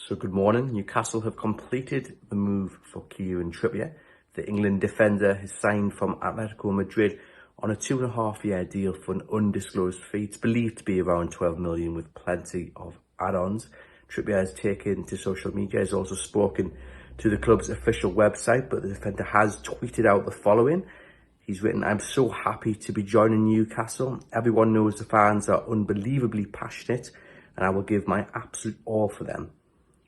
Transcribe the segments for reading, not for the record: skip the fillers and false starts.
So good morning. Newcastle have completed the move for Kieran Trippier. The England defender has signed from Atletico Madrid on a 2.5-year deal for an undisclosed fee. It's believed to be around 12 million with plenty of add-ons. Trippier has taken to social media, has also spoken to the club's official website, but the defender has tweeted out the following. He's written, "I'm so happy to be joining Newcastle. Everyone knows the fans are unbelievably passionate and I will give my absolute all for them.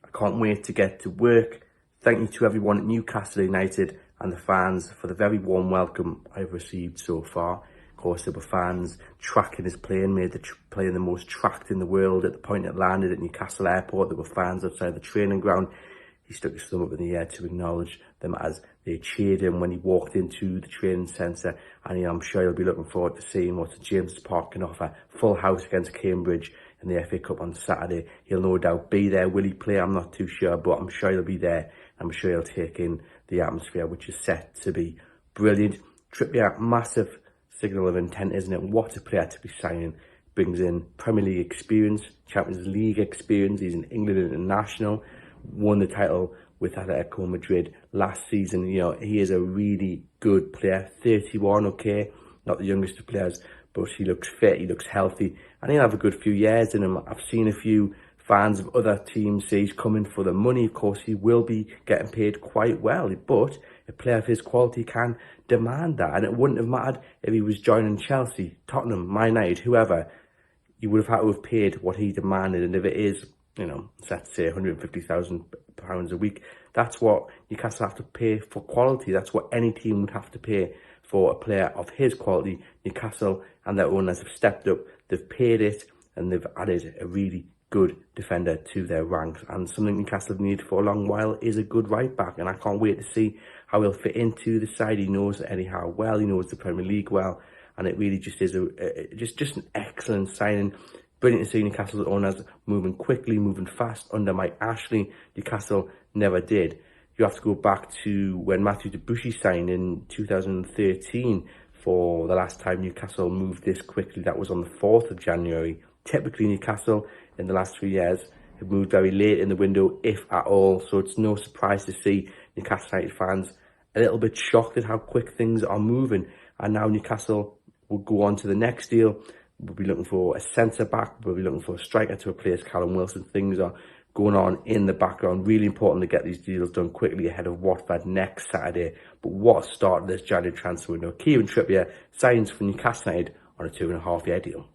I can't wait to get to work. Thank you to everyone at Newcastle United and the fans for the very warm welcome I've received so far." Of course, there were fans tracking his plane, made the plane the most tracked in the world at the point it landed at Newcastle Airport. There were fans outside the training ground. He stuck his thumb up in the air to acknowledge them as they cheered him when he walked into the training centre. And I'm sure he'll be looking forward to seeing what James Park can offer. Full house against Cambridge in the FA Cup on Saturday. He'll no doubt be there. Will he play? I'm not too sure, but I'm sure he'll be there. I'm sure he'll take in the atmosphere, which is set to be brilliant. Trippier, massive signal of intent, isn't it? What a player to be signing. Brings in Premier League experience, Champions League experience. He's an England international. Won the title with Atletico Madrid last season. You know, he is a really good player. 31, okay, not the youngest of players, but he looks fit, he looks healthy, and he'll have a good few years in him. I've seen a few fans of other teams say he's coming for the money. Of course, he will be getting paid quite well, but a player of his quality can demand that, and it wouldn't have mattered if he was joining Chelsea, Tottenham, Man United, whoever. You would have had to have paid what he demanded, and if it is, you know, let's say £150,000 a week, that's what Newcastle have to pay for quality. That's what any team would have to pay for a player of his quality. Newcastle and their owners have stepped up, they've paid it, and they've added a really good defender to their ranks. And something Newcastle have needed for a long while is a good right back, and I can't wait to see how he'll fit into the side. He knows Eddie Howe well, he knows the Premier League well, and it really just is just an excellent signing. Brilliant to see Newcastle's owners moving quickly, moving fast under Mike Ashley. Newcastle never did. You have to go back to when Matthew Debussy signed in 2013 for the last time Newcastle moved this quickly. That was on the 4th of January. Typically, Newcastle in the last 3 years have moved very late in the window, if at all. So it's no surprise to see Newcastle United fans a little bit shocked at how quick things are moving. And now Newcastle will go on to the next deal. We'll be looking for a centre-back. We'll be looking for a striker to replace Callum Wilson. Things are going on in the background. Really important to get these deals done quickly ahead of Watford next Saturday. But what a start this January transfer window. Kieran Trippier signs for Newcastle United on a 2.5-year deal.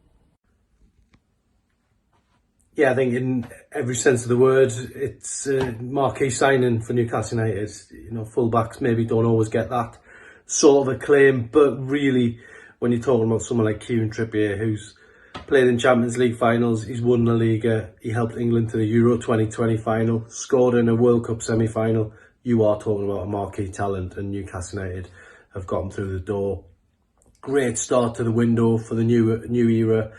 Yeah, I think in every sense of the word, it's a marquee signing for Newcastle United. You know, fullbacks maybe don't always get that sort of acclaim, but really, when you're talking about someone like Kieran Trippier, who's played in Champions League finals, he's won La Liga, he helped England to the Euro 2020 final, scored in a World Cup semi-final. You are talking about a marquee talent, and Newcastle United have gotten through the door. Great start to the window for the new era.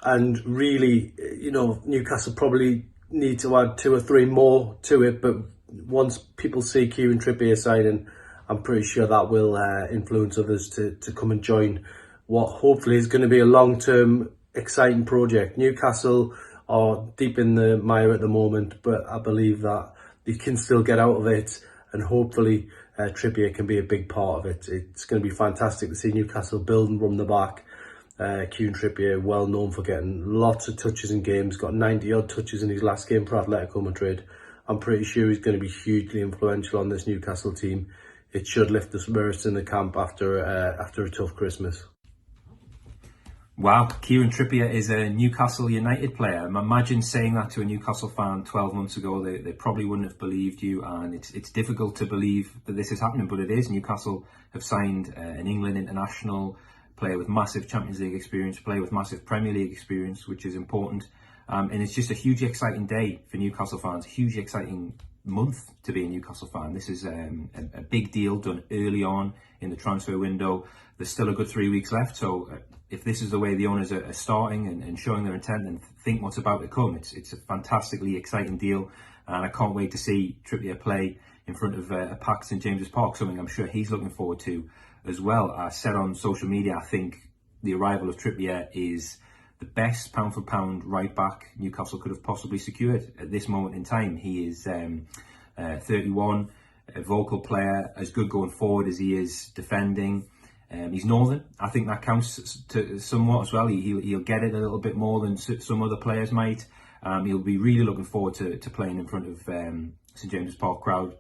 And really, you know, Newcastle probably need to add 2 or 3 more to it. But once people see Kieran Trippier signing, I'm pretty sure that will influence others to come and join what hopefully is going to be a long-term exciting project. Newcastle are deep in the mire at the moment, but I believe that they can still get out of it, and hopefully Trippier can be a big part of it. It's going to be fantastic to see Newcastle building from the back. Kieran Trippier, well known for getting lots of touches in games, got 90-odd touches in his last game for Atletico Madrid. I'm pretty sure he's going to be hugely influential on this Newcastle team. It should lift the spirits in the camp after a tough Christmas. Wow, Kieran Trippier is a Newcastle United player. Imagine saying that to a Newcastle fan 12 months ago. They probably wouldn't have believed you, and it's difficult to believe that this is happening, but it is. Newcastle have signed an England international player with massive Champions League experience, player with massive Premier League experience, which is important. And it's just a hugely exciting day for Newcastle fans, a hugely exciting month to be a Newcastle fan. This is a big deal done early on in the transfer window. There's still a good 3 weeks left, so if this is the way the owners are starting and showing their intent and think what's about to come, it's a fantastically exciting deal, and I can't wait to see Trippier play in front of a packed St James's Park, something I'm sure he's looking forward to as well. I said on social media, I think the arrival of Trippier is the best pound for pound right back Newcastle could have possibly secured at this moment in time. He is 31, a vocal player, as good going forward as he is defending. He's northern. I think that counts to somewhat as well. He'll get it a little bit more than some other players might. He'll be really looking forward to playing in front of St James's Park crowd.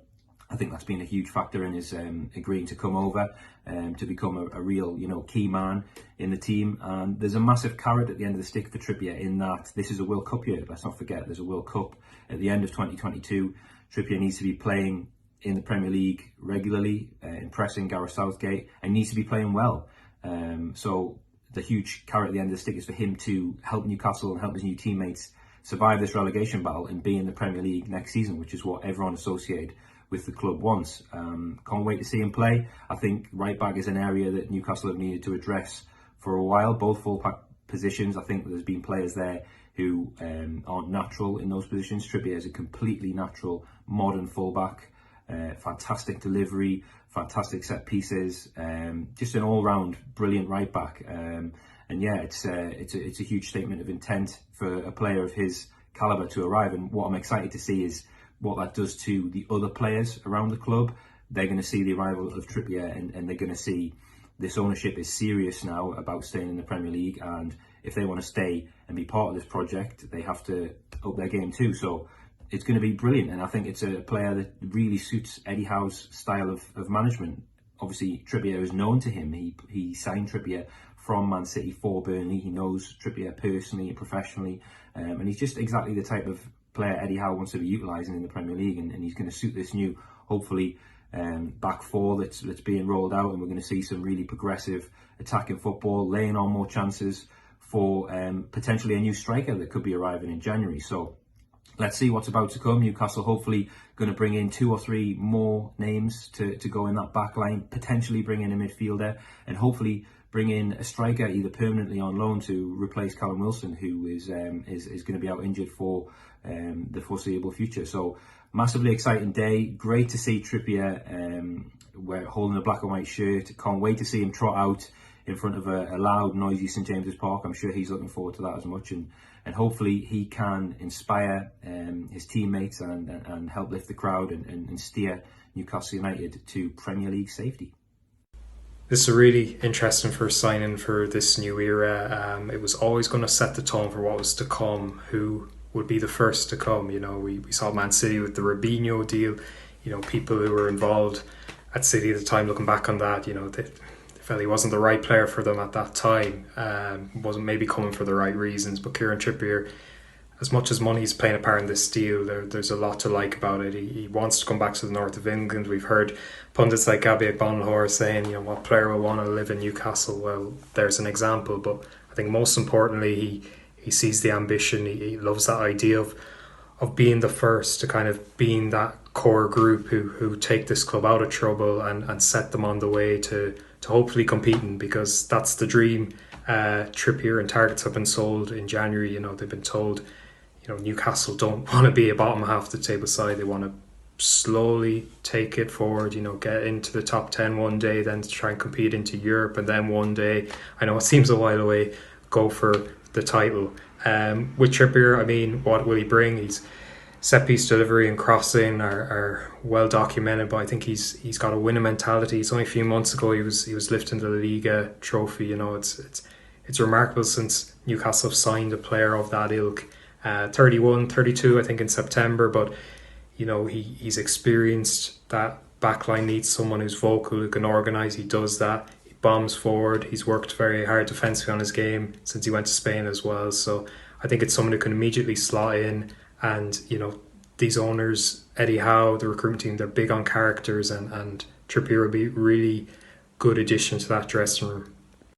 I think that's been a huge factor in his agreeing to come over to become a real, key man in the team. And there's a massive carrot at the end of the stick for Trippier in that this is a World Cup year. Let's not forget there's a World Cup at the end of 2022. Trippier needs to be playing in the Premier League regularly, impressing Gareth Southgate, and needs to be playing well. So the huge carrot at the end of the stick is for him to help Newcastle and help his new teammates survive this relegation battle and be in the Premier League next season, which is what everyone associated with the club wants. Can't wait to see him play. I think right back is an area that Newcastle have needed to address for a while, both full-back positions. I think there's been players there who aren't natural in those positions. Trippier is a completely natural, modern full-back. Fantastic delivery, fantastic set pieces, just an all-round brilliant right back. And yeah, it's a huge statement of intent for a player of his calibre to arrive. And what I'm excited to see is what that does to the other players around the club. They're going to see the arrival of Trippier and they're going to see this ownership is serious now about staying in the Premier League, and if they want to stay and be part of this project, they have to up their game too. So it's going to be brilliant, and I think it's a player that really suits Eddie Howe's style of management. Obviously, Trippier is known to him. He signed Trippier from Man City for Burnley. He knows Trippier personally and professionally, and he's just exactly the type of player Eddie Howe wants to be utilising in the Premier League, and he's going to suit this new, hopefully, back four that's being rolled out, and we're going to see some really progressive attacking football, laying on more chances for potentially a new striker that could be arriving in January. So let's see what's about to come. Newcastle hopefully going to bring in 2 or 3 more names to go in that back line, potentially bring in a midfielder, and hopefully bring in a striker either permanently on loan to replace Callum Wilson, who is going to be out injured for the foreseeable future. So massively exciting day. Great to see Trippier we're holding a black and white shirt. Can't wait to see him trot out in front of a loud, noisy St James's Park. I'm sure he's looking forward to that as much, and hopefully he can inspire his teammates and help lift the crowd and steer Newcastle United to Premier League safety. This is a really interesting first signing for this new era. It was always going to set the tone for what was to come, who would be the first to come. We saw Man City with the Robinho deal. People who were involved at City at the time, looking back on that, they felt he wasn't the right player for them at that time. Wasn't maybe coming for the right reasons. But Kieran Trippier, as much as money's playing a part in this deal, there's a lot to like about it. He wants to come back to the north of England. We've heard pundits like Gabby Bonhor saying, what player will want to live in Newcastle? Well, there's an example. But I think most importantly, he sees the ambition. He loves that idea of being the first, to kind of being that core group who take this club out of trouble and set them on the way to hopefully competing, because that's the dream. Trippier and targets have been sold in January. They've been told, Newcastle don't want to be a bottom half of the table side. They want to slowly take it forward, get into the top 10 one day, then to try and compete into Europe, and then one day, I know it seems a while away, go for the title. With Trippier, what will he bring? He's set piece delivery and crossing are well documented, but I think he's got a winning mentality. It's only a few months ago he was lifting the Liga trophy. It's remarkable since Newcastle have signed a player of that ilk. 31, 32 I think in September, but he's experienced. That backline needs someone who's vocal, who can organise. He does that. He bombs forward. He's worked very hard defensively on his game since he went to Spain as well. So I think it's someone who can immediately slot in. And these owners, Eddie Howe, the recruitment team, they're big on characters, and Trippier will be really good addition to that dressing room.